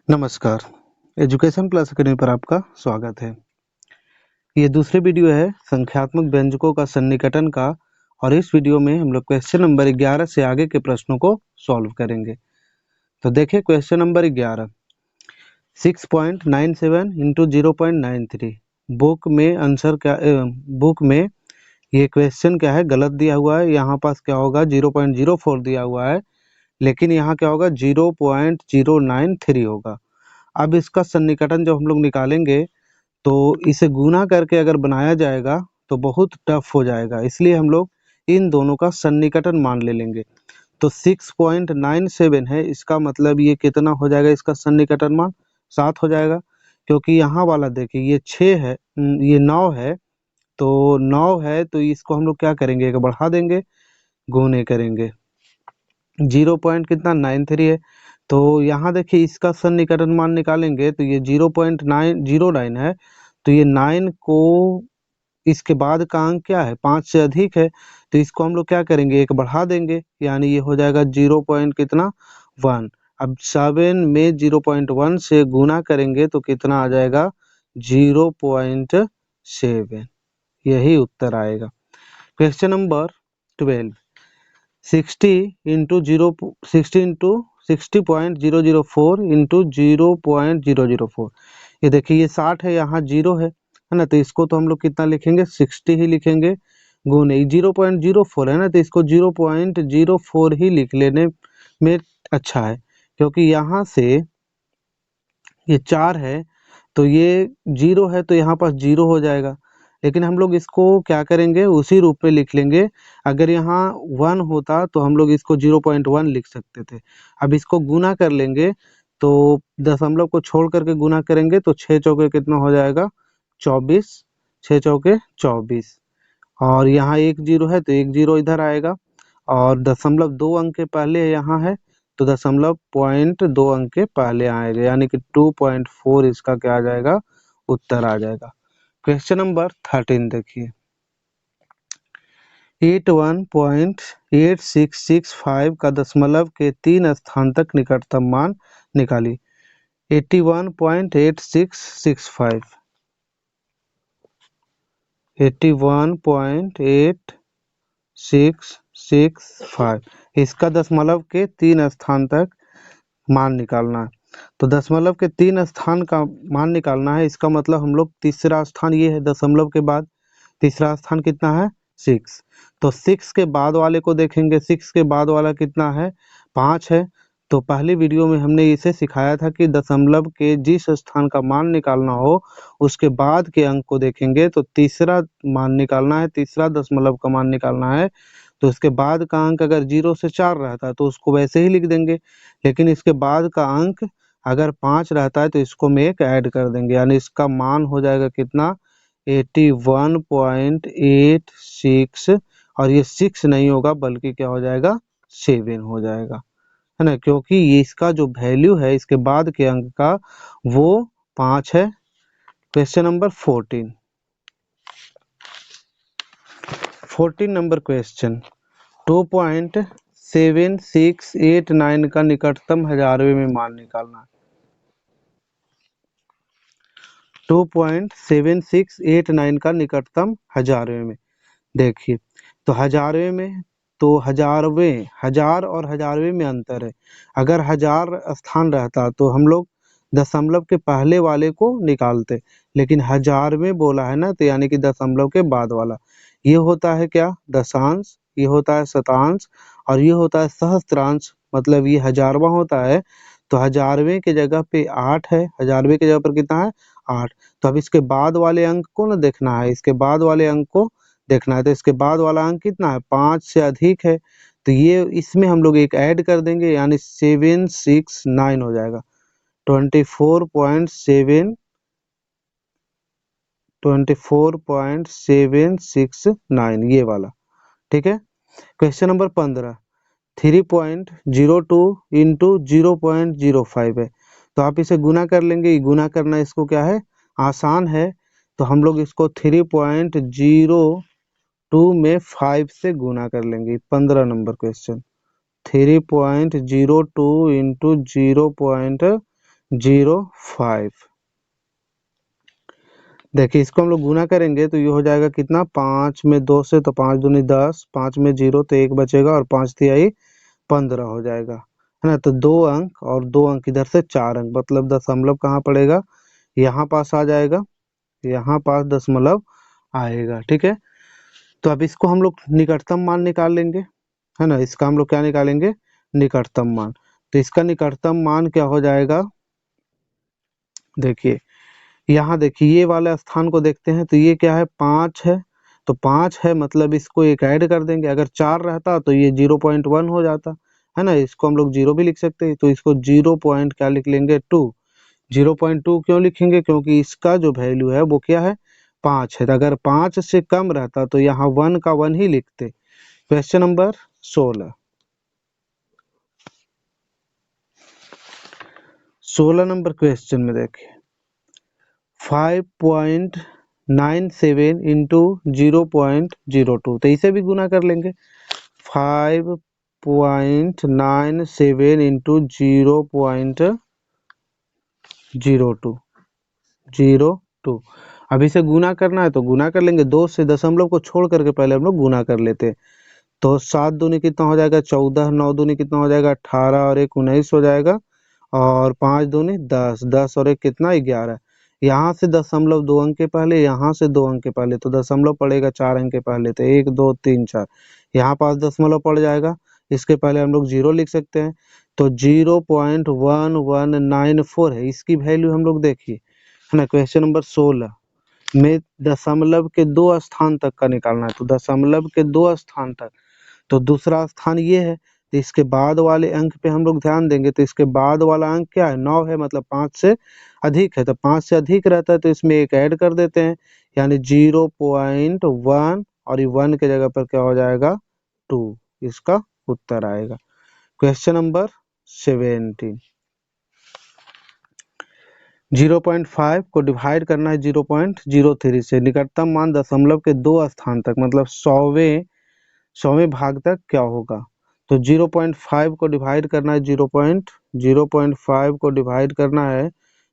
नमस्कार, education plus academy पर आपका स्वागत है। ये दूसरी वीडियो है संख्यात्मक व्यंजकों का सन्निकटन का और इस वीडियो में हम लोग क्वेश्चन नंबर 11 से आगे के प्रश्नों को सॉल्व करेंगे। तो देखिए क्वेश्चन नंबर 11 6.97 इंटू 0.93 बुक में आंसर क्या बुक में ये क्वेश्चन क्या है गलत दिया हुआ है। यहाँ पास क्या होगा 0.04 दिया हुआ है, लेकिन यहाँ क्या होगा 0.093 होगा। अब इसका सन्निकटन जब हम लोग निकालेंगे तो इसे गुना करके अगर बनाया जाएगा तो बहुत टफ हो जाएगा, इसलिए हम लोग इन दोनों का सन्निकटन मान ले लेंगे। तो 6.97 है, इसका मतलब ये कितना हो जाएगा, इसका सन्निकटन मान 7 हो जाएगा। क्योंकि यहाँ वाला देखिए ये 6 है, ये 9 है, तो 9 है तो इसको हम लोग क्या करेंगे, एक बढ़ा देंगे, गुने करेंगे। 0. है, तो यहाँ देखिए इसका सन्निकटन मान निकालेंगे तो ये 0.909 है, तो ये 9 को इसके बाद का अंक क्या है 5 से अधिक है, तो इसको हम लोग क्या करेंगे, एक बढ़ा देंगे, यानी ये हो जाएगा 0. कितना 1। अब 7 में 0.1 से गुना करेंगे तो कितना आ जाएगा 0.7, यही उत्तर आएगा। Question number 12 60 into 60.004 into 0.004। ये देखिए ये 60 है, यहाँ 0 है ना, तो इसको तो हम लोग कितना लिखेंगे 60 ही लिखेंगे, गुने 0.04 है ना, तो इसको 0.04 ही लिख लेने में अच्छा है। क्योंकि यहाँ से ये 4 है तो ये 0 है, तो यहाँ पास 0 हो जाएगा, लेकिन हम लोग इसको क्या करेंगे उसी रूप में लिख लेंगे। अगर यहाँ 1 होता तो हम लोग इसको 0.1 लिख सकते थे। अब इसको गुना कर लेंगे तो दशमलव को छोड़ करके गुना करेंगे तो 6 चौके कितना हो जाएगा 24, 6 चौके 24, और यहाँ 1 0 है तो 1 0 इधर आएगा, और दशमलव 2 अंक के पहले यहाँ है तो दशमलव पॉइंट 2 अंक के पहले आएगा, यानी कि 2.4 इसका क्या आ जाएगा, उत्तर आ जाएगा। क्वेश्चन नंबर 13 देखिए 81.8665 का दशमलव के 3 स्थान तक निकटतम मान निकाली। 81.8665 81.8665 इसका दशमलव के 3 स्थान तक मान निकालना है। तो दशमलव के 3 स्थान का मान निकालना है, इसका मतलब हम लोग तीसरा स्थान ये है, दशमलव के बाद तीसरा स्थान कितना है 6, तो 6 के बाद वाले को देखेंगे, 6 के बाद वाला कितना है 5 है। तो पहली वीडियो में हमने इसे सिखाया था कि दशमलव के जिस स्थान का मान निकालना हो उसके बाद के अंक को देखेंगे, तो तीसरा मान निकालना है, तीसरा दशमलव का मान निकालना है, तो इसके बाद का अंक अगर 0 से 4 रहता है तो उसको वैसे ही लिख देंगे, लेकिन इसके बाद का अंक अगर 5 रहता है तो इसको में एक ऐड कर देंगे, यानी इसका मान हो जाएगा कितना 81.86, और ये 6 नहीं होगा बल्कि क्या हो जाएगा 7 हो जाएगा, है ना, क्योंकि ये इसका जो वैल्यू है इसके बाद के अंक का वो 5 है। क्वेश्चन नंबर 14 नंबर क्वेश्चन 2.7689 का निकटतम हजारवे में मान निकालना है। 2.7689 का निकटतम हजारवे में, देखिए तो हजारवे में, तो हजारवे, हजार और हजारवे में अंतर है। अगर 1000 स्थान रहता तो हम लोग दशमलव के पहले वाले को निकालते, लेकिन हजारवे बोला है ना, तो यानी कि दशमलव के बाद वाला। ये होता है क्या दशांश, ये होता है शतांश, और ये होता है सहस्त्रांश, मतलब ये हजारवा होता है। तो हजारवे के जगह पे 8 है, हजारवे के जगह पर कितना है 8। तो अब इसके बाद वाले अंक को ना देखना है, इसके बाद वाले अंक को देखना है, तो इसके बाद वाला अंक कितना है 5 से अधिक है, तो ये इसमें हम लोग एक ऐड कर देंगे, यानी 769 हो जाएगा। 24.769 ये वाला, ठीक है। क्वेश्चन नंबर 15 3.02 इंटू 0.05 है, तो आप इसे गुना कर लेंगे, गुना करना इसको क्या है आसान है, तो हम लोग इसको 3.02 में 5 से गुना कर लेंगे। 15 नंबर क्वेश्चन 3.02 इंटू 0.05 0.05। देखिए इसको हम लोग गुना करेंगे तो ये हो जाएगा कितना, 5 में 2 से तो 5 दूनी 10, 5 में 0 तो 1 बचेगा और 5 तिहाई 15 हो जाएगा, है ना। तो 2 अंक और 2 अंक इधर से 4 अंक, मतलब दशमलव कहाँ पड़ेगा, यहाँ पास आ जाएगा, यहाँ पास दशमलव आएगा, ठीक है। तो अब इसको हम लोग निकटतम मान निकाल लेंगे, है ना। इसका हम लोग क्या निकालेंगे, निकटतम मान। तो इसका निकटतम मान क्या हो जाएगा, देखिए यहाँ देखिए ये वाले स्थान को देखते हैं, तो ये क्या है, 5 है, तो 5 है मतलब इसको एक ऐड कर देंगे, अगर 4 रहता तो ये 0.1 हो जाता, है ना। इसको हम लोग 0 भी लिख सकते हैं, तो इसको 0 पॉइंट क्या लिख लेंगे, 2। 0.2 क्यों लिखेंगे, क्योंकि इसका जो वैल्यू है वो क्या है, 5 है। तो अगर 5 से कम रहता तो यहाँ 1 का 1 ही लिखते। क्वेश्चन नंबर 16 नंबर क्वेश्चन में देखिए 5.97 इंटू 0.02, तो इसे भी गुना कर लेंगे। 5.97 इंटू 0.02। अब इसे गुना करना है तो गुना कर लेंगे, 2 से दशमलव को छोड़ करके पहले हम लोग गुना कर लेते हैं। तो 7 दूनी कितना हो जाएगा, 14, 9 दूनी कितना हो जाएगा, 18 और 1 19 हो जाएगा, और 5 दूनी 10, 10 और 1 कितना, 11। यहाँ से दशमलव 2 अंक के पहले, यहाँ से 2 अंक के पहले, तो दशमलव पड़ेगा 4 अंक के पहले, तो 1 2 3 4, यहाँ पास दशमलव पड़ जाएगा, इसके पहले हम लोग 0 लिख सकते हैं। तो 0.1194 है इसकी वैल्यू, हम लोग देखिए, है ना। क्वेश्चन नंबर 16 में दशमलव के 2 स्थान तक का निकालना है, तो दशमलव के 2 स्थान तक, तो दूसरा स्थान ये है, तो इसके बाद वाले अंक पे हम लोग ध्यान देंगे, तो इसके बाद वाला अंक क्या है, 9 है, मतलब 5 से अधिक है, तो 5 से अधिक रहता है तो इसमें एक ऐड कर देते हैं, यानी 0.1, और ये 1 के जगह पर क्या हो जाएगा, 2, इसका उत्तर आएगा। क्वेश्चन नंबर 17, 0.5 को डिवाइड करना है 0.03 से, निकटतम मान दशमलव के 2 स्थान तक, मतलब 100वें भाग तक क्या होगा। तो 0.5 को डिवाइड करना है 0.5 को डिवाइड करना है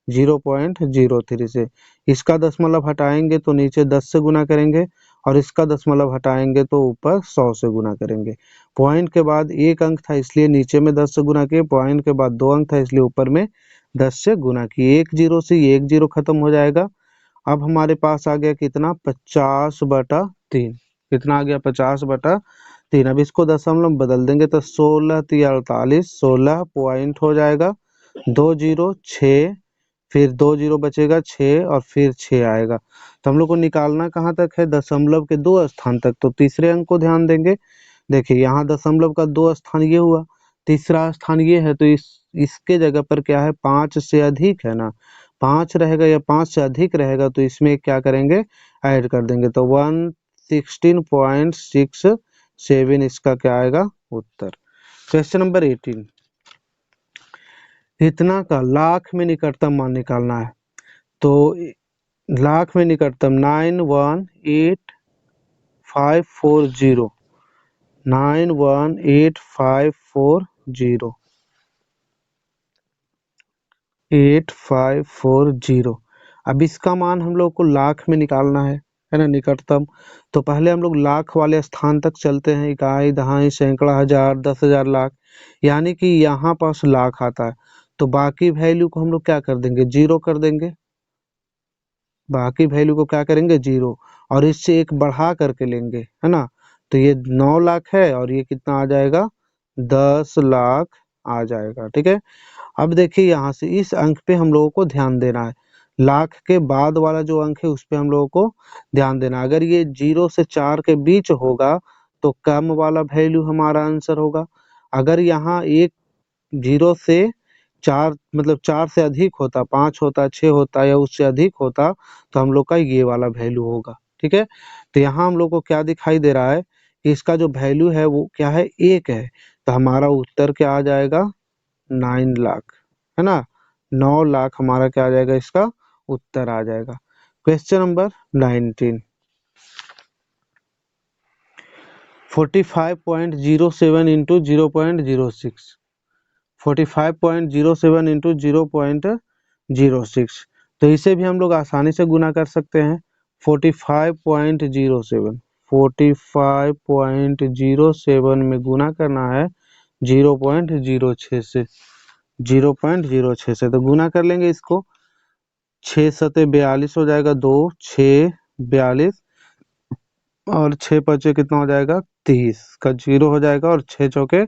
0.03 से, इसका दशमलव हटाएंगे तो नीचे 10 से गुना करेंगे, और इसका दशमलव हटाएंगे तो ऊपर 100 से गुना करेंगे। पॉइंट के बाद एक अंक था इसलिए नीचे में 10 से गुना किए, पॉइंट के बाद 2 अंक था इसलिए ऊपर में 10 से गुना किए। 1 0 से ये 1 0 खत्म हो जाएगा। अब हमारे पास आ गया कितना, 50/3, कितना आ गया, 50/3। अब इसको दशमलव में बदल देंगे तो 16 3 48, 16 पॉइंट हो जाएगा, 2 0 6, फिर 2 0 बचेगा 6, और फिर 6 आएगा। तो हम लोग को निकालना कहाँ तक है, दशमलव के 2 स्थान तक, तो तीसरे अंक को ध्यान देंगे। देखिए यहाँ दशमलव का 2 स्थान ये हुआ, तीसरा स्थान ये है, तो इसके जगह पर क्या है, 5 से अधिक है ना, 5 रहेगा या 5 से अधिक रहेगा, तो इसमें क्या करेंगे, ऐड कर देंगे, तो 116.67 इसका क्या आएगा, उत्तर। क्वेश्चन नंबर 18, इतना का लाख में निकटतम मान निकालना है, तो लाख में निकटतम 918,540, 918,540, 8540। अब इसका मान हम लोग को लाख में निकालना है ना, निकटतम। तो पहले हम लोग लाख वाले स्थान तक चलते हैं, इकाई दहाई सैकड़ा हजार 10,000 लाख, यानी कि यहाँ पास लाख आता है, तो बाकी वैल्यू को हम लोग क्या कर देंगे, 0 कर देंगे, बाकी वैल्यू को क्या करेंगे, 0, और इससे एक बढ़ा करके लेंगे, है ना। तो ये 9 लाख है और ये कितना आ जाएगा, 10 लाख आ जाएगा, ठीक है। अब देखिए यहाँ से इस अंक पे हम लोगों को ध्यान देना है, लाख के बाद वाला जो अंक है उस पे हम लोगों को ध्यान देना है। अगर ये 0 से 4 के बीच होगा तो कम वाला वैल्यू हमारा आंसर होगा। अगर यहाँ एक 0 से 4 मतलब 4 से अधिक होता, 5 होता, 6 होता या उससे अधिक होता, तो हम लोग का ये वाला वैल्यू होगा, ठीक है। तो यहाँ हम लोग को क्या दिखाई दे रहा है कि इसका जो वैल्यू है वो क्या है, 1 है, तो हमारा उत्तर क्या आ जाएगा, 9 लाख, है ना। 9 लाख हमारा क्या आ जाएगा, इसका उत्तर आ जाएगा। क्वेश्चन नंबर 19, 45.07 इंटू 0.06, 45.07 इंटू 0.06, तो इसे भी हम लोग आसानी से गुना कर सकते हैं। 45.07 में गुना करना है 0.06 से, 0.06 से, तो गुना कर लेंगे इसको। 6 सते 42 हो जाएगा, 2 6 42, और 6 पचे कितना हो जाएगा 30 का 0 हो जाएगा, और 6 चौके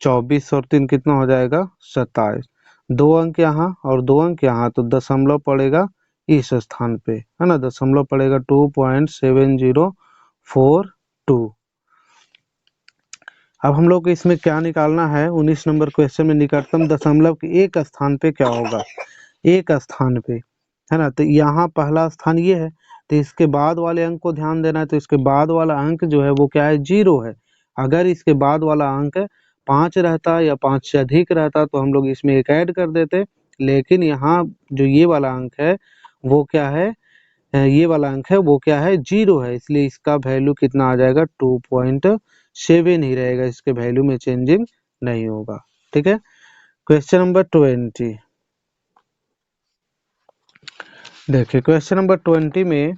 24, और 3 कितना हो जाएगा 27। 2 अंक यहाँ और 2 अंक यहाँ, तो दशमलव पड़ेगा इस स्थान पे, है ना, दशमलव पड़ेगा 2.7042। अब हम लोग को इसमें क्या निकालना है, 19 नंबर क्वेश्चन में निकटतम दशमलव के एक स्थान पे क्या होगा, एक स्थान पे, है ना। तो यहाँ पहला स्थान ये है, तो इसके बाद वाले अंक को ध्यान देना है। तो इसके बाद वाला अंक जो है वो क्या है, 0 है। अगर इसके बाद वाला अंक 5 रहता या 5 से अधिक रहता तो हम लोग इसमें एक ऐड कर देते, लेकिन यहाँ जो ये वाला अंक है वो क्या है, ये वाला अंक है वो क्या है, 0 है, इसलिए इसका वैल्यू कितना आ जाएगा 2.7 ही रहेगा, इसके वैल्यू में चेंजिंग नहीं होगा। ठीक है, क्वेश्चन नंबर 20। देखिए क्वेश्चन नंबर 20 में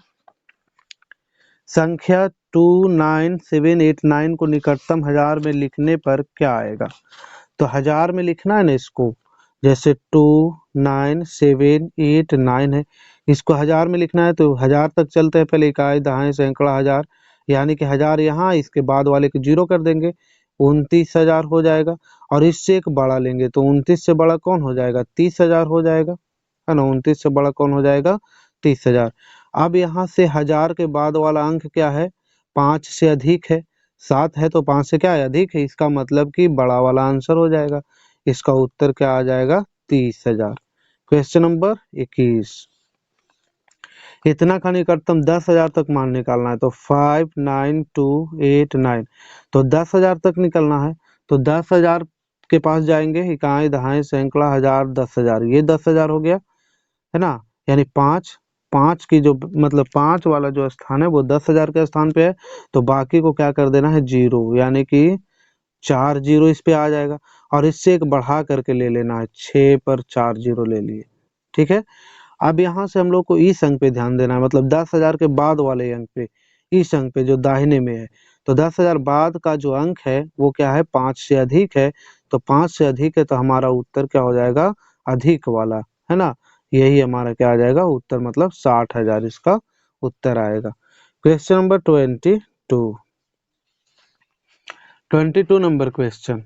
संख्या 29789 को निकटतम 1000 में लिखने पर क्या आएगा। तो 1000 में लिखना है ना इसको, जैसे 29789 है, इसको 1000 में लिखना है तो 1000 तक चलते हैं, पहले इकाई दहाई सैकड़ा हज़ार, यानी कि 1000 यहाँ, इसके बाद वाले को 0 कर देंगे, 29,000 हो जाएगा। और इससे एक बड़ा लेंगे तो 29 से बड़ा कौन हो जाएगा, 30,000 हो जाएगा, है ना, 29 से बड़ा कौन हो जाएगा, 30,000। अब यहाँ से 1000 के बाद वाला अंक क्या है, 5 से अधिक है, 7 है तो 5 से क्या है, अधिक है, इसका मतलब कि बड़ा वाला आंसर हो जाएगा। इसका उत्तर क्या आ जाएगा, 30,000। क्वेश्चन नंबर 21, इतना का निकटतम 10,000 तक मान निकालना है, तो 59289, तो 10,000 तक निकलना है, तो 10,000 के पास जाएंगे, इकाई दहाई सैकड़ा हज़ार 10,000, ये 10,000 हो गया, है ना, यानी 5 की जो मतलब 5 वाला जो स्थान है वो 10,000 के स्थान पे है, तो बाकी को क्या कर देना है 0, यानी कि 4 0 इस पे आ जाएगा, और इससे एक बढ़ा करके ले लेना है, 6 पर 4 0 ले लिए। ठीक है, अब यहाँ से हम लोग को इस अंक पे ध्यान देना है, मतलब 10,000 के बाद वाले अंक पे, इस अंक पे जो दाहिने में है, तो 10,000 बाद का जो अंक है वो क्या है, 5 से अधिक है, तो 5 से अधिक है तो हमारा उत्तर क्या हो जाएगा, अधिक वाला, है ना, यही हमारा क्या आ जाएगा उत्तर, मतलब 60,000 इसका उत्तर आएगा। क्वेश्चन नंबर 22 नंबर क्वेश्चन,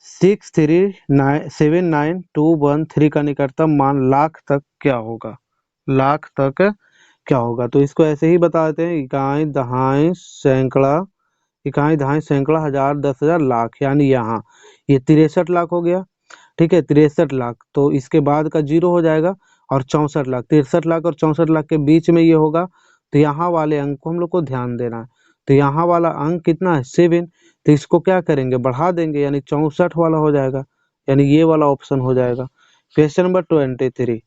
6379213 का निकटतम मान लाख तक क्या होगा, लाख तक क्या होगा। तो इसको ऐसे ही बता देते हैं, इकाई दहाई सैकड़ा, इकाई दहाई सैकड़ा हज़ार 10,000 लाख, यानी यहाँ ये 63 लाख हो गया। ठीक है, 63 लाख, तो इसके बाद का 0 हो जाएगा, और 64 लाख, 63 लाख और 64 लाख के बीच में ये होगा, तो यहाँ वाले अंक को हम लोग को ध्यान देना है। तो यहाँ वाला अंक कितना है 7, तो इसको क्या करेंगे, बढ़ा देंगे, यानी 64 वाला हो जाएगा, यानी ये वाला ऑप्शन हो जाएगा। क्वेश्चन नंबर 23,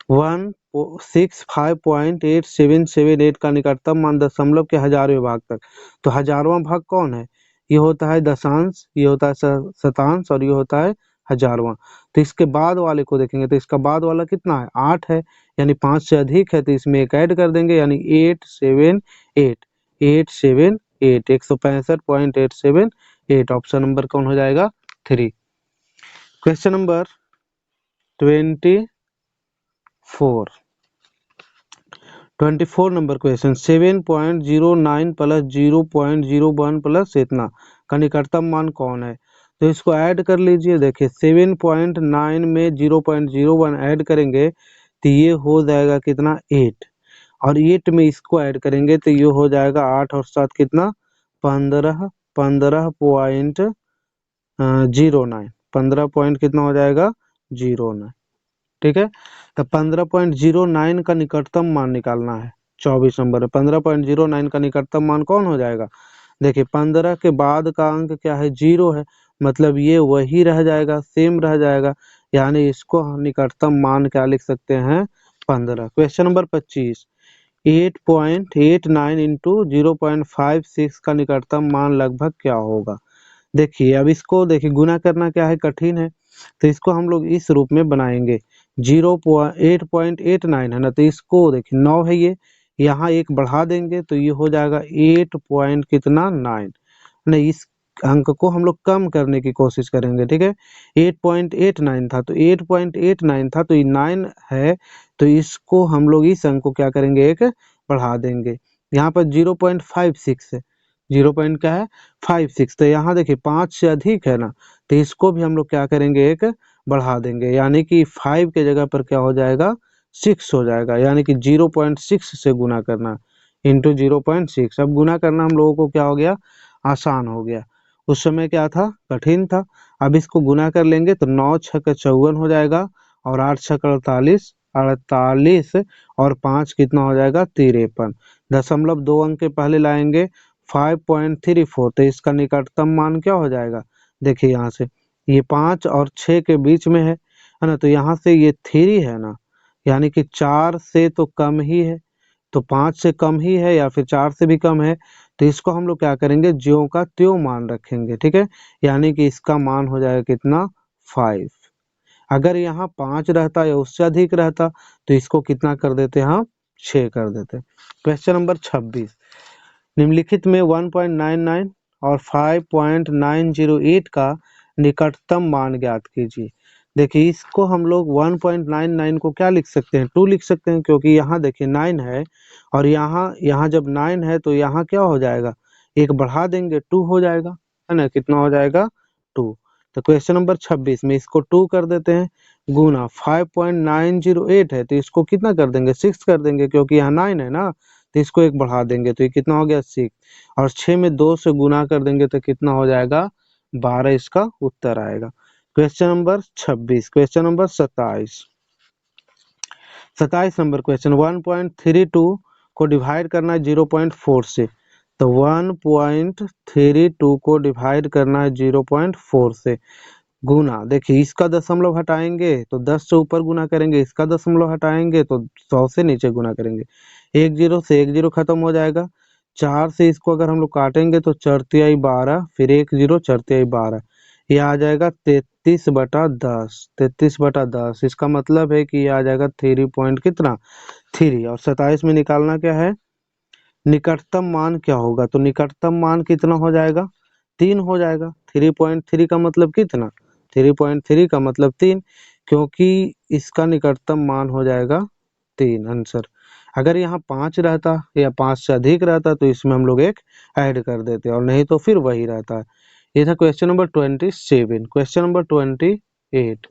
165.8778 का निकटतम मान दशमलव के 1000वें भाग तक, तो 1000वां भाग कौन है, ये होता है दशांश, ये होता है शतांश, और ये होता है 1000वां। तो इसके बाद वाले को देखेंगे, तो इसका बाद वाला कितना है 8 है, यानी 5 से अधिक है, तो इसमें एक ऐड कर देंगे, यानी 878, 878, 165.878, ऑप्शन नंबर कौन हो जाएगा 3। Question number 24 number question, 7.09 plus 0.01 plus इतना का निकटतम मान कौन है। तो इसको ऐड कर लीजिए, देखिए 7.9 में 0.01 ऐड करेंगे तो ये हो जाएगा कितना 8, और 8 में इसको ऐड करेंगे तो ये हो जाएगा 8 और 7 कितना 15, 15.09, 15 पॉइंट कितना हो जाएगा 09। ठीक है, तो 15.09 का निकटतम मान निकालना है। 24 नंबर है, 15.09 का निकटतम मान कौन हो जाएगा, देखिए 15 के बाद का अंक क्या है 0 है, मतलब ये वही रह जाएगा, सेम रह जाएगा, यानी इसको हम निकटतम मान क्या लिख सकते हैं 15। क्वेश्चन नंबर 25, 8.89 इंटू 0.56 का निकटतम मान लगभग क्या होगा। देखिए अब इसको देखिए गुना करना क्या है, कठिन है, तो इसको हम लोग इस रूप में बनाएंगे। 8.89 है ना, तो इसको देखिए 9 है ये, यहाँ एक बढ़ा देंगे तो ये हो जाएगा 8 पॉइंट कितना 9, नहीं इस अंक को हम लोग कम करने की कोशिश करेंगे, ठीक है। 8.89 था तो 8.89 था तो ये 9 है, तो इसको हम लोग इस अंक को क्या करेंगे, एक बढ़ा देंगे। यहाँ पर 0.56 है, 0 पॉइंट क्या है 56, तो यहाँ देखिए 5 से अधिक है ना, तो इसको भी हम लोग क्या करेंगे, एक बढ़ा देंगे, यानी कि 5 के जगह पर क्या हो जाएगा 6 हो जाएगा, यानी कि 0.6 से गुना करना इंटू 0.6। अब गुना करना हम लोगों को क्या हो गया, आसान हो गया। उस समय क्या था, कठिन था। अब इसको गुना कर लेंगे तो 9 छक 54 हो जाएगा, और 8 छक 48, 48 और 5 कितना हो जाएगा 53। दशमलव 2 अंक के पहले लाएंगे 5.34, तो इसका निकटतम मान क्या हो जाएगा, देखिए यहाँ से ये 5 और 6 के बीच में है ना, तो यहाँ से ये 3 है ना, यानी कि 4 से तो कम ही है, तो 5 से कम ही है या फिर 4 से भी कम है, तो इसको हम लोग क्या करेंगे, ज्यों का त्यों मान रखेंगे, ठीक है। यानी कि इसका मान हो जाएगा कितना 5। अगर यहाँ 5 रहता या उससे अधिक रहता तो इसको कितना कर देते हम 6 कर देते। क्वेश्चन नंबर 26, निम्नलिखित में 1.99 और 5.908 का निकटतम मान ज्ञात कीजिए। देखिए इसको हम लोग 1.99 को क्या लिख सकते हैं, 2 लिख सकते हैं, क्योंकि यहाँ देखिए 9 है, और यहाँ यहाँ जब 9 है तो यहाँ क्या हो जाएगा, एक बढ़ा देंगे 2 हो जाएगा, है ना, कितना हो जाएगा 2। तो क्वेश्चन नंबर 26 में इसको 2 कर देते हैं, गुना 5.908 है तो इसको कितना कर देंगे 6 कर देंगे, क्योंकि यहाँ 9 है ना, तो इसको एक बढ़ा देंगे तो ये कितना हो गया 6, और 6 में 2 से गुना कर देंगे तो कितना हो जाएगा 12, इसका उत्तर आएगा। Question number 26, question number 27, 27 number question, 1.32 को डिवाइड करना है 0.4 से, तो 1.32 को डिवाइड करना है 0.4 से, गुना देखिए इसका दशमलव हटाएंगे तो 10 से ऊपर गुना करेंगे, इसका दशमलव हटाएंगे तो 100 से नीचे गुना करेंगे, एक जीरो से एक जीरो खत्म हो जाएगा, 4 से इसको अगर हम लोग काटेंगे तो 4 तिहाई 12, फिर 1 जीरो 4 तिहाई 12, ये आ जाएगा 33/10, 33/10, इसका मतलब है कि ये आ जाएगा 3 पॉइंट कितना 3। और 27 में निकालना क्या है, निकटतम मान क्या होगा, तो निकटतम मान कितना हो जाएगा 3 हो जाएगा। 3.3 का मतलब कितना, 3.3 का मतलब 3, क्योंकि इसका निकटतम मान हो जाएगा 3 आंसर। अगर यहाँ 5 रहता या 5 से अधिक रहता तो इसमें हम लोग एक ऐड कर देते, और नहीं तो फिर वही रहता है। ये था question number 27। Question number 28,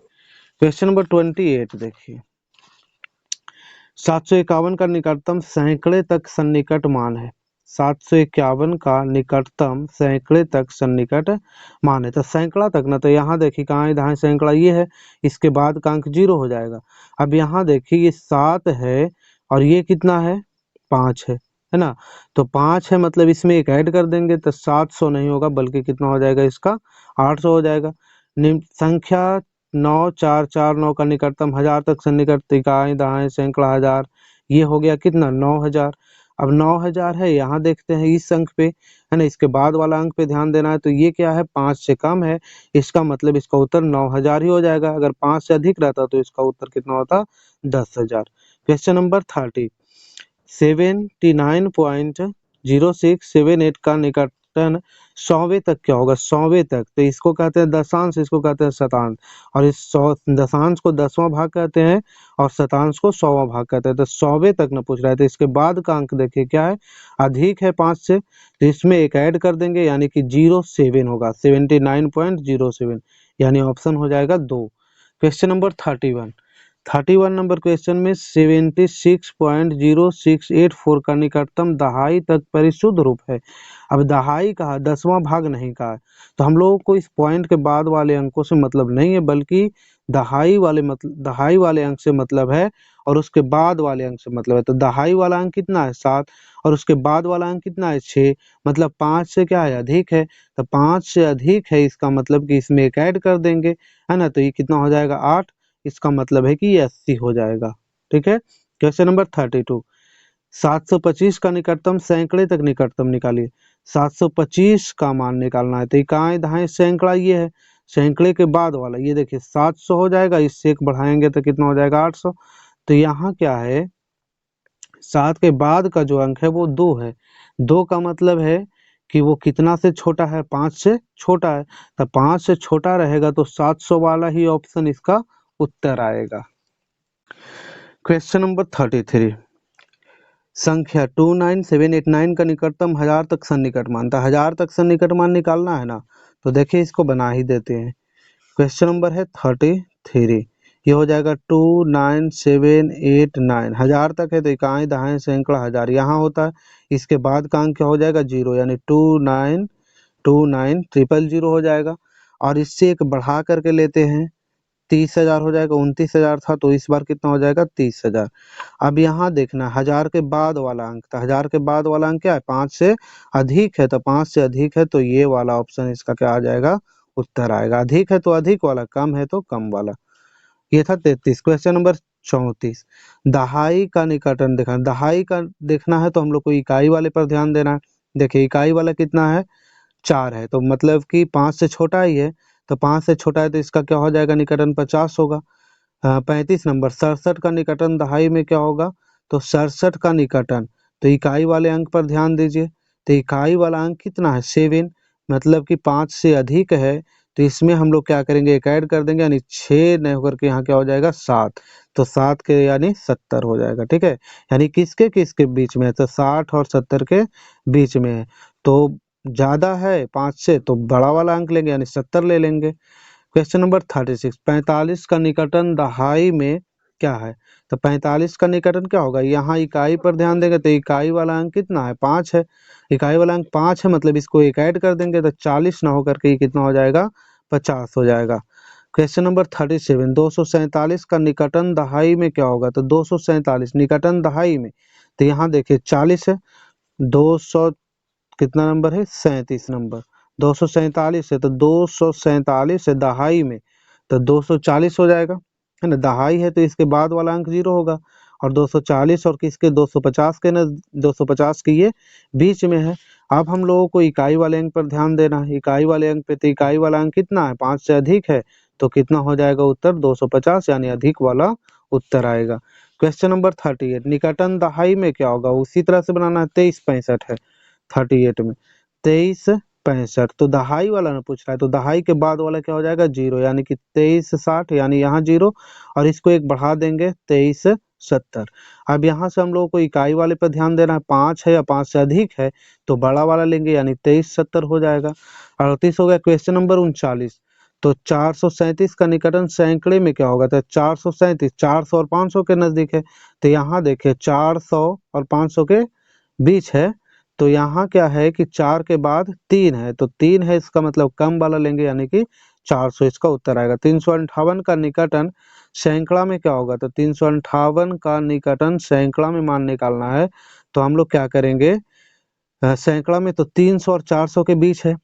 question number 28 देखिए, 751 का निकटतम सैकड़े तक सन्निकट मान है, 751 का निकटतम सैकड़े तक सन्निकट मान है, तो सैकड़ा तक ना, तो यहाँ देखिए कहाँ इधर सैकड़ा ये है, इसके बाद का अंक 0 हो जाएगा। अब यहाँ देखिए ये 7 है और ये कितना है 5 है ना, तो 5 है मतलब इसमें एक ऐड कर देंगे तो 700 नहीं होगा, बल्कि कितना हो जाएगा इसका 800 हो जाएगा। निम्न संख्या 9449 का निकटतम 1000 तक सन्निकट इकाई दहाई सैकड़ा हजार, ये हो गया कितना 9000। अब 9000 है, यहाँ देखते हैं इस अंक पे, है ना, इसके बाद वाला अंक पे ध्यान देना है, तो ये क्या है 5 से कम है, इसका मतलब इसका उत्तर 9000 ही हो जाएगा। अगर 5 से अधिक रहता तो इसका उत्तर कितना होता 10,000। क्वेश्चन नंबर 30, 79.0678 का निकटतम 100वें तक क्या होगा, 100वें तक, तो इसको कहते हैं दशांश, इसको कहते हैं शतांश, और इस 100 दशांश को 10वां भाग कहते हैं और शतांश को 100वां भाग कहते हैं। तो 100वें तक न पूछ रहा है, तो इसके बाद का अंक देखिए क्या है, अधिक है 5 से, तो इसमें एक ऐड कर देंगे, यानी कि 07 होगा, 79.07, यानी ऑप्शन हो जाएगा 2। क्वेश्चन नंबर 31, 31 नंबर क्वेश्चन में 76.0684 का निकटतम दहाई तक परिशुद्ध रूप है। अब दहाई कहा, 10वां भाग नहीं कहा, तो हम लोगों को इस पॉइंट के बाद वाले अंकों से मतलब नहीं है, बल्कि दहाई वाले अंक से मतलब है, और उसके बाद वाले अंक से मतलब है। तो दहाई वाला अंक कितना है 7, और उसके बाद वाला अंक कितना है 6, मतलब 5 से क्या है अधिक है, तो 5 से अधिक है, इसका मतलब कि इसमें एक ऐड कर देंगे, है ना, तो ये कितना हो जाएगा 8, इसका मतलब है कि ये 80 हो जाएगा। ठीक है। क्वेश्चन नंबर 32, 725 का निकटतम सैकड़े तक निकटतम निकालिए। 725 का मान निकालना है। तो इकाई दहाई सैकड़ा ये है, सैकड़े के बाद वाला ये देखिए 700 हो जाएगा, इससे एक बढ़ाएंगे तो कितना हो जाएगा 800। तो यहाँ क्या है, 7 के बाद का जो अंक है वो 2 है। 2 का मतलब है कि वो कितना से छोटा है, 5 से छोटा है। तो 5 से छोटा रहेगा तो 700 वाला ही ऑप्शन इसका उत्तर आएगा। क्वेश्चन नंबर 33, संख्या 29789 का निकटतम 1000 तक सन्निकट मान था। 1000 तक सन्निकट मान निकालना है ना, तो देखिए इसको बना ही देते हैं। क्वेश्चन नंबर है 33, ये हो जाएगा 29789, 1000 तक है तो इकाई दहाई सैकड़ा हजार यहाँ होता है, इसके बाद का अंक क्या हो जाएगा 0, यानी 2929 000 हो जाएगा। और इससे एक बढ़ा करके लेते हैं 30,000 हो जाएगा, 29,000 था तो इस बार कितना हो जाएगा 30,000। अब यहाँ देखना 1000 के बाद वाला अंक, तो 1000 के बाद वाला अंक क्या है, 5 से अधिक है, तो 5 से अधिक है तो ये वाला ऑप्शन इसका क्या आ जाएगा, उत्तर आएगा। अधिक है तो अधिक वाला, कम है तो कम वाला। ये था 33। क्वेश्चन नंबर 34, दहाई का निकटन देखना। दहाई का देखना है तो हम लोग को इकाई वाले पर ध्यान देना है। देखिए इकाई वाला कितना है, 4 है, तो मतलब कि 5 से छोटा ही है, तो 5 से छोटा है तो इसका क्या हो जाएगा निकटन 50 होगा। 35 नंबर, 67 का निकटन दहाई में क्या होगा, तो 67 का निकटन, तो इकाई वाले अंक पर ध्यान दीजिए। तो इकाई वाला अंक कितना है 7, मतलब कि 5 से अधिक है, तो इसमें हम लोग क्या करेंगे, एक ऐड कर देंगे, यानी 6 नहीं होकर के यहाँ क्या हो जाएगा 7, तो 7 के यानी 70 हो जाएगा। ठीक है, यानी किसके किसके बीच में है, तो 60 और 70 के बीच में है। तो ज्यादा है 5 से तो बड़ा वाला अंक लेंगे, यानी 70 ले लेंगे। क्वेश्चन नंबर 36, 45 का निकटन दहाई में क्या है, तो 45 का निकटन क्या होगा, यहाँ इकाई पर ध्यान देंगे तो इकाई वाला अंक कितना है 5 है, इकाई वाला अंक 5 है, मतलब इसको एक ऐड कर देंगे तो 40 ना होकर के ये कितना हो जाएगा 50 हो जाएगा। क्वेश्चन नंबर 37, 247 का निकटन दहाई में क्या होगा, तो 247 निकटन दहाई में, तो यहाँ देखिए 40 है, 200 कितना नंबर है 37 नंबर, 247 है तो 247 है दहाई में, तो 240 हो जाएगा, है ना। दहाई है तो इसके बाद वाला अंक 0 होगा, और 240 और किसके 250 के ना, 250 के ये बीच में है। अब हम लोगों को इकाई वाले अंक पर ध्यान देना है। इकाई वाले अंक पे, तो इकाई वाला अंक कितना है 5 से अधिक है, तो कितना हो जाएगा उत्तर 250, यानी अधिक वाला उत्तर आएगा। क्वेश्चन नंबर 38, निकटन दहाई में क्या होगा, उसी तरह से बनाना है। 2365 है 38 में, 2365, तो दहाई वाला ना पूछ रहा है, तो दहाई के बाद वाला क्या हो जाएगा 0, यानी कि 2360, यानी यहाँ 0, और इसको एक बढ़ा देंगे 2370। अब यहाँ से हम लोगों को इकाई वाले पर ध्यान देना है, 5 है या 5 से अधिक है तो बड़ा वाला लेंगे, यानी 2370 हो जाएगा। 38 हो गया। क्वेश्चन नंबर 39, तो 437 का निकटन सैकड़े में क्या होगा, तो 437 400 और 500 के नजदीक है, तो यहाँ देखिए 400 और 500 के बीच है, तो यहाँ क्या है कि 4 के बाद 3 है, तो 3 है, इसका मतलब कम वाला लेंगे, यानी कि 400 इसका उत्तर आएगा। 358 का निकटन सैकड़ा में क्या होगा, तो 358 का निकटन सैकड़ा में मान निकालना है, तो हम लोग क्या करेंगे, सैकड़ा में तो 300 और 400 के बीच है,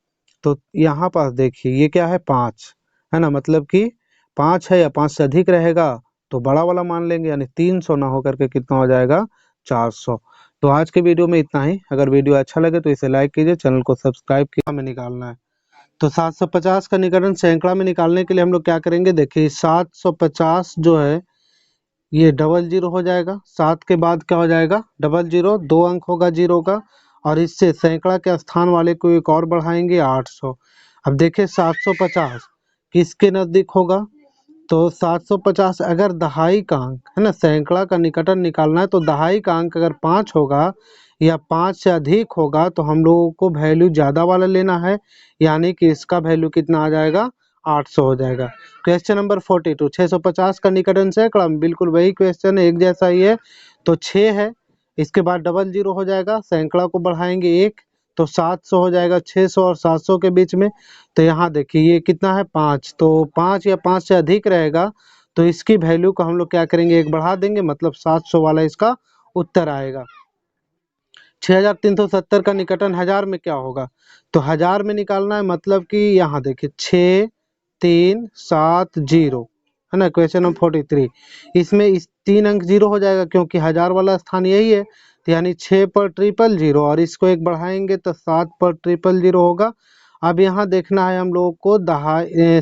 तो यहाँ पास देखिए ये क्या है 5 है ना, मतलब कि 5 है या 5 से अधिक रहेगा तो बड़ा वाला मान लेंगे, यानी 300 ना होकर के कितना हो जाएगा 400। तो आज के वीडियो में इतना ही। अगर वीडियो अच्छा लगे तो इसे लाइक कीजिए, चैनल को सब्सक्राइब कीजिए। हमें निकालना है, तो 750 का निकटन सैकड़ा में निकालने के लिए हम लोग क्या करेंगे, देखिए 750 जो है ये डबल जीरो हो जाएगा, 7 के बाद क्या हो जाएगा डबल जीरो, 2 अंक होगा जीरो का, और इससे सैकड़ा के स्थान वाले को एक और बढ़ाएंगे 800। अब देखिए 750 किसके नजदीक होगा, तो 750 अगर दहाई का अंक है ना, सैकड़ा का निकटन निकालना है, तो दहाई का अंक अगर 5 होगा या 5 से अधिक होगा तो हम लोगों को वैल्यू ज़्यादा वाला लेना है, यानी कि इसका वैल्यू कितना आ जाएगा 800 हो जाएगा। क्वेश्चन नंबर 42, 650 का निकटन सैकड़ा में, बिल्कुल वही क्वेश्चन है, एक जैसा ही है, तो 6 है, इसके बाद डबल जीरो हो जाएगा, सैकड़ा को बढ़ाएंगे 1, तो 700 हो जाएगा, 600 और 700 के बीच में। तो यहाँ देखिए ये कितना है 5, तो 5 या 5 से अधिक रहेगा तो इसकी वैल्यू को हम लोग क्या करेंगे एक बढ़ा देंगे, मतलब 700 वाला इसका उत्तर आएगा। 6370 का निकटन 1000 में क्या होगा, तो 1000 में निकालना है, मतलब कि यहाँ देखिए 6370 है ना। क्वेश्चन नंबर 43, इसमें इस 3 अंक 0 हो जाएगा क्योंकि 1000 वाला स्थान यही है, तो यानी 6 पर 000 और इसको एक बढ़ाएंगे तो 7 पर 000 होगा। अब यहाँ देखना है हम लोगों को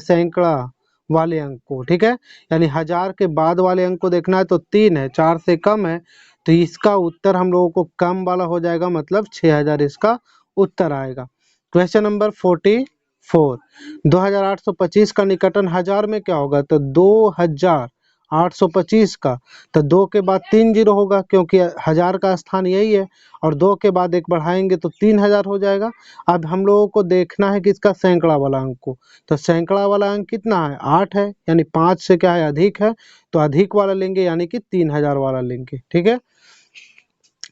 सैकड़ा वाले अंक को, ठीक है, यानी 1000 के बाद वाले अंक को देखना है तो 3 है, 4 से कम है, तो इसका उत्तर हम लोगों को कम वाला हो जाएगा, मतलब 6000 इसका उत्तर आएगा। क्वेश्चन नंबर 44, 2825 का निकटन 1000 में क्या होगा, तो 2825 का, तो 2 के बाद 30 होगा क्योंकि 1000 का स्थान यही है, और 2 के बाद एक बढ़ाएंगे तो 3000 हो जाएगा। अब हम लोगों को देखना है कि इसका सैकड़ा वाला अंक को, तो सैकड़ा वाला अंक कितना है, 8 है, यानी 5 से क्या है, अधिक है, तो अधिक वाला लेंगे, यानी कि 3000 वाला लेंगे, ठीक है।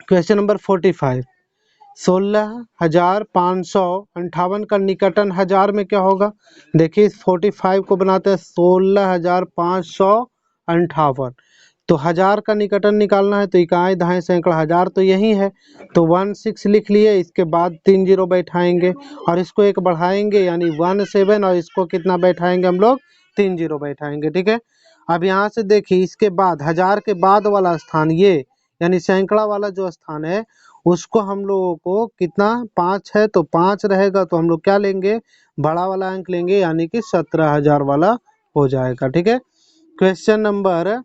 क्वेश्चन नंबर 45, 16,558 का निकटन 1000 में क्या होगा। देखिए इस 45 को बनाते हैं 16,558, तो 1000 का निकटन निकालना है, तो इकाई दहाई सैकड़ा 1000 तो यही है, तो 16 लिख लिए, इसके बाद 30 बैठाएंगे और इसको एक बढ़ाएंगे, यानी 17, और इसको कितना बैठाएंगे हम लोग, 30 बैठाएंगे, ठीक है। अब यहाँ से देखिए इसके बाद 1000 के बाद वाला स्थान ये, यानी सैकड़ा वाला जो स्थान है उसको हम लोगों को कितना, 5 है, तो 5 रहेगा, तो हम लोग क्या लेंगे, बड़ा वाला अंक लेंगे, यानी कि 17,000 वाला हो जाएगा, ठीक है। क्वेश्चन नंबर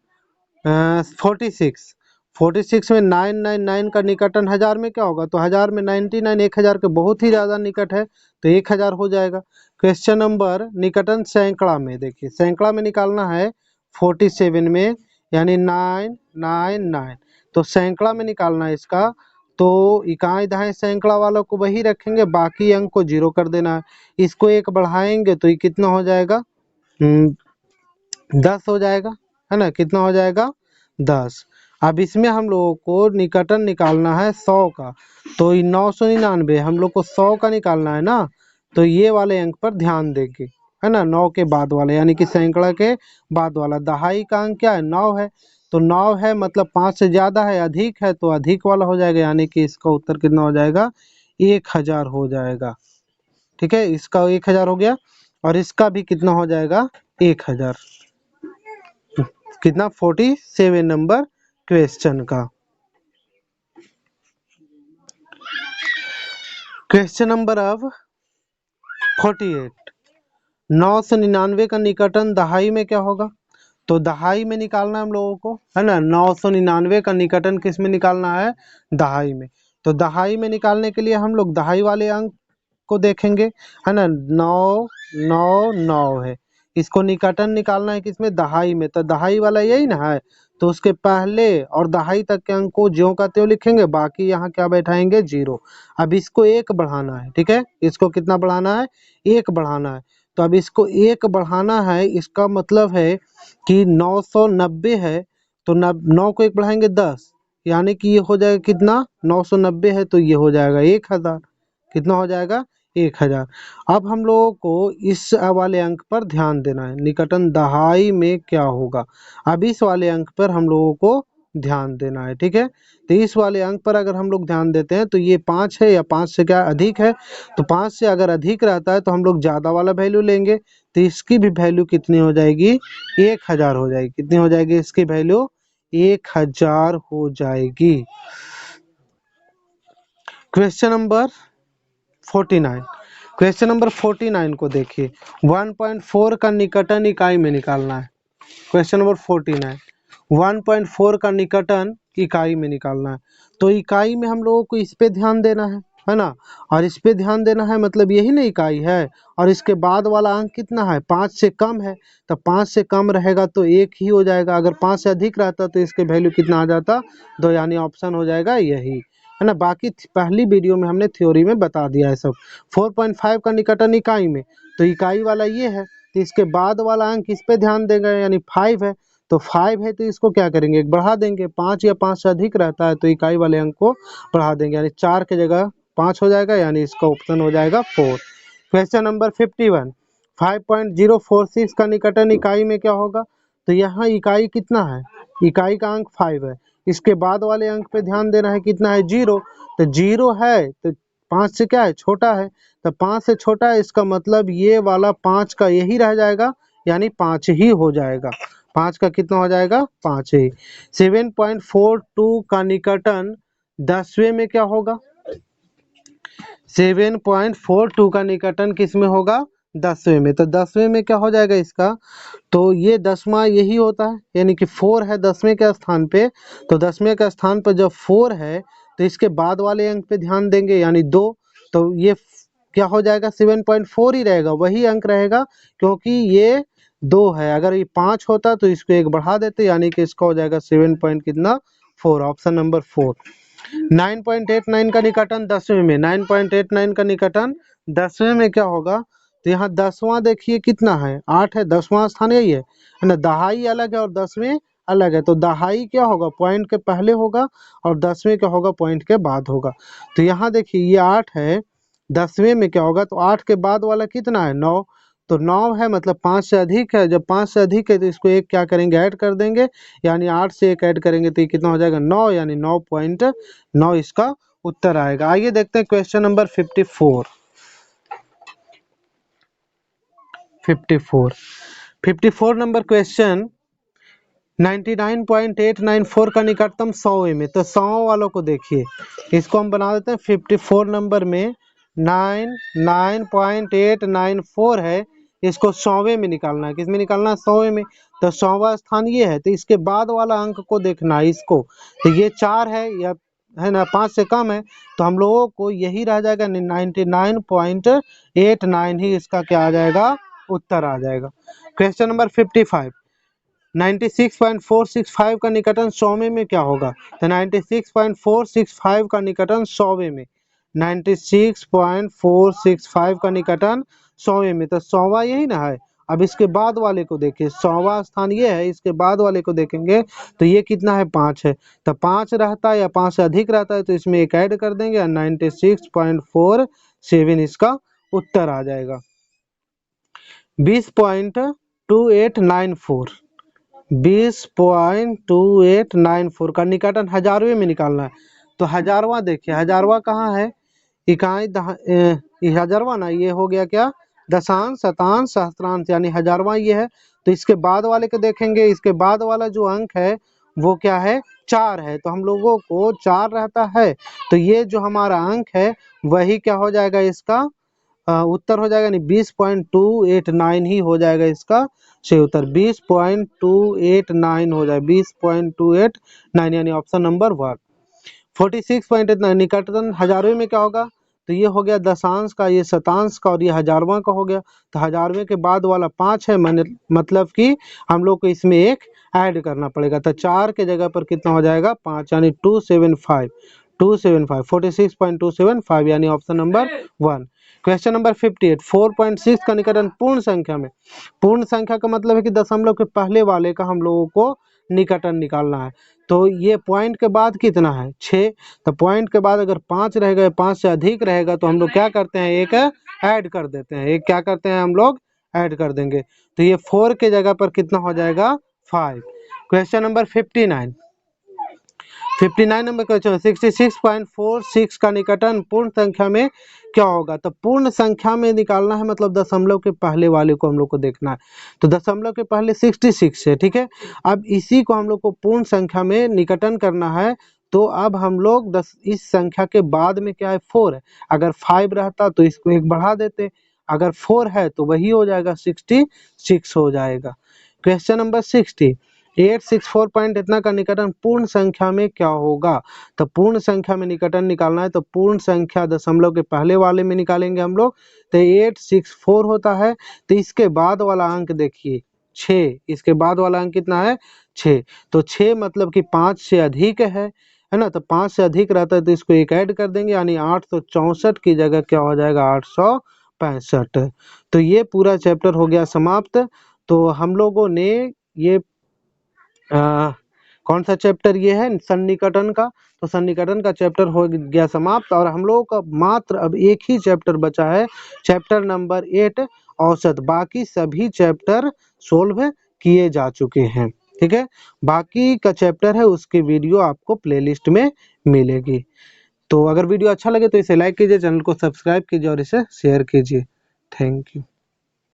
46 में 999 का निकटन 1000 में क्या होगा, तो 1000 में 99 1000 के बहुत ही ज़्यादा निकट है, तो 1000 हो जाएगा। क्वेश्चन नंबर निकटन सैकड़ा में, देखिए सैकड़ा में निकालना है 47 में, यानी 999, तो सैकड़ा में निकालना है इसका, तो इकाई दहाई सैकड़ा वालों को वही रखेंगे, बाकी अंक को 0 कर देना है, इसको एक बढ़ाएंगे तो ये कितना हो जाएगा, 10 हो जाएगा, है ना, कितना हो जाएगा, 10। अब इसमें हम लोगों को निकटन निकालना है 100 का, तो 999 हम लोग को 100 का निकालना है ना, तो ये वाले अंक पर ध्यान देंगे, है ना, 9 के बाद वाले, यानी कि सैकड़ा के बाद वाला। दहाई का अंक क्या है, 9 है, तो 9 है मतलब 5 से ज़्यादा है, अधिक है, तो अधिक वाला हो जाएगा, यानी कि इसका उत्तर कितना हो जाएगा, 1000 हो जाएगा, ठीक है, इसका 1000 हो गया, और इसका भी कितना हो जाएगा, 1000, कितना, 47 नंबर क्वेश्चन का। क्वेश्चन नंबर अब 48, 999 का निकटन दहाई में क्या होगा, तो दहाई में निकालना है हम लोगों को, है ना, 999 का निकटन किस में निकालना है, दहाई में, तो दहाई में निकालने के लिए हम लोग दहाई वाले अंक को देखेंगे, है ना, 999 है, इसको निकटन निकालना है किसमें, दहाई में, तो दहाई वाला यही ना है, तो उसके पहले और दहाई तक के अंक को ज्यों का त्यों लिखेंगे, बाकी यहाँ क्या बैठाएंगे, 0। अब इसको 1 बढ़ाना है, ठीक है, इसको कितना बढ़ाना है, 1 बढ़ाना है, तो अब इसको 1 बढ़ाना है, इसका मतलब है कि 990 है, तो 9 को 1 बढ़ाएंगे 10, यानी कि ये हो जाएगा कितना, 990 है, तो ये हो जाएगा 1000, कितना हो जाएगा, 1000। अब हम लोगों को इस वाले अंक पर ध्यान देना है, निकटन दहाई में क्या होगा, अब इस वाले अंक पर हम लोगों को ध्यान देना है, ठीक है। तो इस वाले अंक पर अगर हम लोग ध्यान देते हैं तो ये 5 है, या 5 से क्या अधिक है, तो 5 से अगर अधिक रहता है तो हम लोग ज़्यादा वाला वैल्यू लेंगे, तो इसकी भी वैल्यू कितनी हो जाएगी, 1000 हो जाएगी, कितनी हो जाएगी इसकी वैल्यू, 1000 हो जाएगी। क्वेश्चन नंबर 49, क्वेश्चन नंबर 49 को देखिए, 1.4 का निकटन इकाई में निकालना है। क्वेश्चन नंबर 49, 1.4 का निकटन इकाई में निकालना है, तो इकाई में हम लोगों को इस पे ध्यान देना है ना, और इस पे ध्यान देना है, मतलब यही ना इकाई है, और इसके बाद वाला अंक कितना है, 5 से कम है, तो 5 से कम रहेगा तो 1 ही हो जाएगा, अगर 5 से अधिक रहता तो इसके वैल्यू कितना आ जाता, 2, यानी ऑप्शन हो जाएगा यही, है ना। बाकी पहली वीडियो में हमने थ्योरी में बता दिया है सब। 4.5 का निकटन इकाई में, तो इकाई वाला ये है, तो इसके बाद वाला अंक इस पे ध्यान देंगे, यानी 5 है, तो 5 है, तो इसको क्या करेंगे, एक बढ़ा देंगे, 5 या 5 से अधिक रहता है तो इकाई वाले अंक को बढ़ा देंगे, यानी 4 की जगह 5 हो जाएगा, यानी इसका ऑप्शन हो जाएगा 4। क्वेश्चन नंबर 51, 5.046 का निकटन इकाई में क्या होगा, तो यहाँ इकाई कितना है, इकाई का अंक 5 है, इसके बाद वाले अंक पे ध्यान देना है, कितना है, 0, तो 0 है, तो 5 से क्या है, छोटा है, तो 5 से छोटा है, इसका मतलब ये वाला 5 का यही रह जाएगा, यानी 5 ही हो जाएगा, 5 का कितना हो जाएगा, 5 ही। 7.42 का निकटन 10वें में क्या होगा, 7.42 का निकटन किस में होगा, 10वें में। तो 10वें में क्या हो जाएगा इसका, तो ये 10वां यही होता है, यानी कि 4 है 10वें के स्थान पे, तो 10वें के स्थान पर जब 4 है तो इसके बाद वाले अंक पे ध्यान देंगे, यानी 2, तो ये क्या हो जाएगा, 7.4 ही रहेगा, वही अंक रहेगा, क्योंकि ये 2 है। अगर ये 5 होता तो इसको 1 बढ़ा देते, यानी कि इसका हो जाएगा 7 पॉइंट कितना, 4, ऑप्शन नंबर 4। 9.89 का निकटन 10वें में, 9.89 का निकटन 10वें में क्या होगा, तो यहाँ 10वां देखिए कितना है, 8 है, 10वां स्थान यही है ना, दहाई अलग है और 10वें अलग है, तो दहाई क्या होगा, पॉइंट के पहले होगा, और 10वें क्या होगा, पॉइंट के बाद होगा। तो यहाँ देखिए ये 8 है, 10वें में क्या होगा, तो 8 के बाद वाला कितना है, 9, तो 9 है मतलब 5 से अधिक है, जब 5 से अधिक है तो इसको एक क्या करेंगे, ऐड कर देंगे, यानी 8 से एक ऐड करेंगे तो ये कितना हो जाएगा, 9, यानी 9.9 इसका उत्तर आएगा। आइए देखते हैं क्वेश्चन नंबर 54। 54 नंबर क्वेश्चन, 99.894 का निकटतम 100वें में, तो 100 वालों को देखिए, इसको हम बना देते हैं 54 नंबर में 99.894 है, इसको 100वें में निकालना है, किसमें निकालना है, 100वें में। तो 100वां स्थान ये है, तो इसके बाद वाला अंक को देखना है इसको, तो ये 4 है या है ना, 5 से कम है, तो हम लोगों को यही रह जाएगा 99.89 ही इसका क्या आ जाएगा, उत्तर आ जाएगा। क्वेश्चन नंबर 55, 96.465 का निकटन 100वें में क्या होगा, तो 96.465 का निकटन 100वें में, 96.465 का निकटन 100वें में, तो 100वां यही ना है। अब इसके बाद वाले को देखिए, 100वां स्थान ये है, इसके बाद वाले को देखेंगे तो ये कितना है, 5 है, तो 5 रहता है या 5 से अधिक रहता है तो इसमें एक ऐड कर देंगे, 96.47 इसका उत्तर आ जाएगा। 20.2894, 20.2894 का निकटन 1000वें में निकालना है, तो 1000वां देखिए, 1000वां कहाँ है, इकाई 1000वां ना, ये हो गया क्या, दशांश, शतांश, सहस्त्रांश, यानी 1000वां ये है। तो इसके बाद वाले को देखेंगे, इसके बाद वाला जो अंक है वो क्या है, 4 है, तो हम लोगों को 4 रहता है, तो ये जो हमारा अंक है वही क्या हो जाएगा, इसका उत्तर हो जाएगा, नहीं 20.289 ही हो जाएगा इसका सही उत्तर, 20.289 हो जाए, 20.289, यानी ऑप्शन नंबर 1। 46.89 निकटतम 1000वें में क्या होगा, तो ये हो गया दशांश का, ये शतांश का, और ये 1000वां का हो गया, तो 1000वें के बाद वाला 5 है, मतलब कि हम लोग को इसमें एक ऐड करना पड़ेगा, तो 4 के जगह पर कितना हो जाएगा, 5, यानी 275, 46.275, यानी ऑप्शन नंबर 1। क्वेश्चन नंबर 58, 4.6 का निकटन पूर्ण संख्या में, पूर्ण संख्या का मतलब है कि दशमलव के पहले वाले का हम लोगों को निकटन निकालना है, तो ये पॉइंट के बाद कितना है, 6, तो पॉइंट के बाद अगर 5 रहेगा, 5 से अधिक रहेगा तो हम लोग क्या करते हैं, एक ऐड कर देते हैं, एक क्या करते हैं हम लोग, ऐड कर देंगे, तो ये 4 के जगह पर कितना हो जाएगा, 5। क्वेश्चन नंबर 59, 59 नंबर क्वेश्चन, 66.46 का निकटन पूर्ण संख्या में क्या होगा, तो पूर्ण संख्या में निकालना है, मतलब दशमलव के पहले वाले को हम लोग को देखना है, तो दशमलव के पहले 66 है, ठीक है। अब इसी को हम लोग को पूर्ण संख्या में निकटन करना है, तो अब हम लोग इस संख्या के बाद में क्या है, 4 है, अगर 5 रहता तो इसको एक बढ़ा देते, अगर 4 है तो वही हो जाएगा, 66 हो जाएगा। क्वेश्चन नंबर 60, 864 पॉइंट इतना का निकटन पूर्ण संख्या में क्या होगा, तो पूर्ण संख्या में निकटन निकालना है, तो पूर्ण संख्या दशमलव के पहले वाले में निकालेंगे हम लोग, तो 864 होता है, तो इसके बाद वाला अंक देखिए 6, इसके बाद वाला अंक कितना है, 6, तो 6 मतलब कि 5 से अधिक है ना, तो 5 से अधिक रहता है तो इसको एक ऐड कर देंगे, यानी 864 की जगह क्या हो जाएगा, 865। तो ये पूरा चैप्टर हो गया समाप्त। तो हम लोगों ने ये कौन सा चैप्टर ये है, सन्निकटन का, तो सन्निकटन का चैप्टर हो गया समाप्त, और हम लोगों का मात्र अब एक ही चैप्टर बचा है, चैप्टर नंबर 8 औसत, बाकी सभी चैप्टर सोल्व किए जा चुके हैं, ठीक है। बाकी का चैप्टर है उसकी वीडियो आपको प्लेलिस्ट में मिलेगी। तो अगर वीडियो अच्छा लगे तो इसे लाइक कीजिए, चैनल को सब्सक्राइब कीजिए और इसे शेयर कीजिए। Thank you.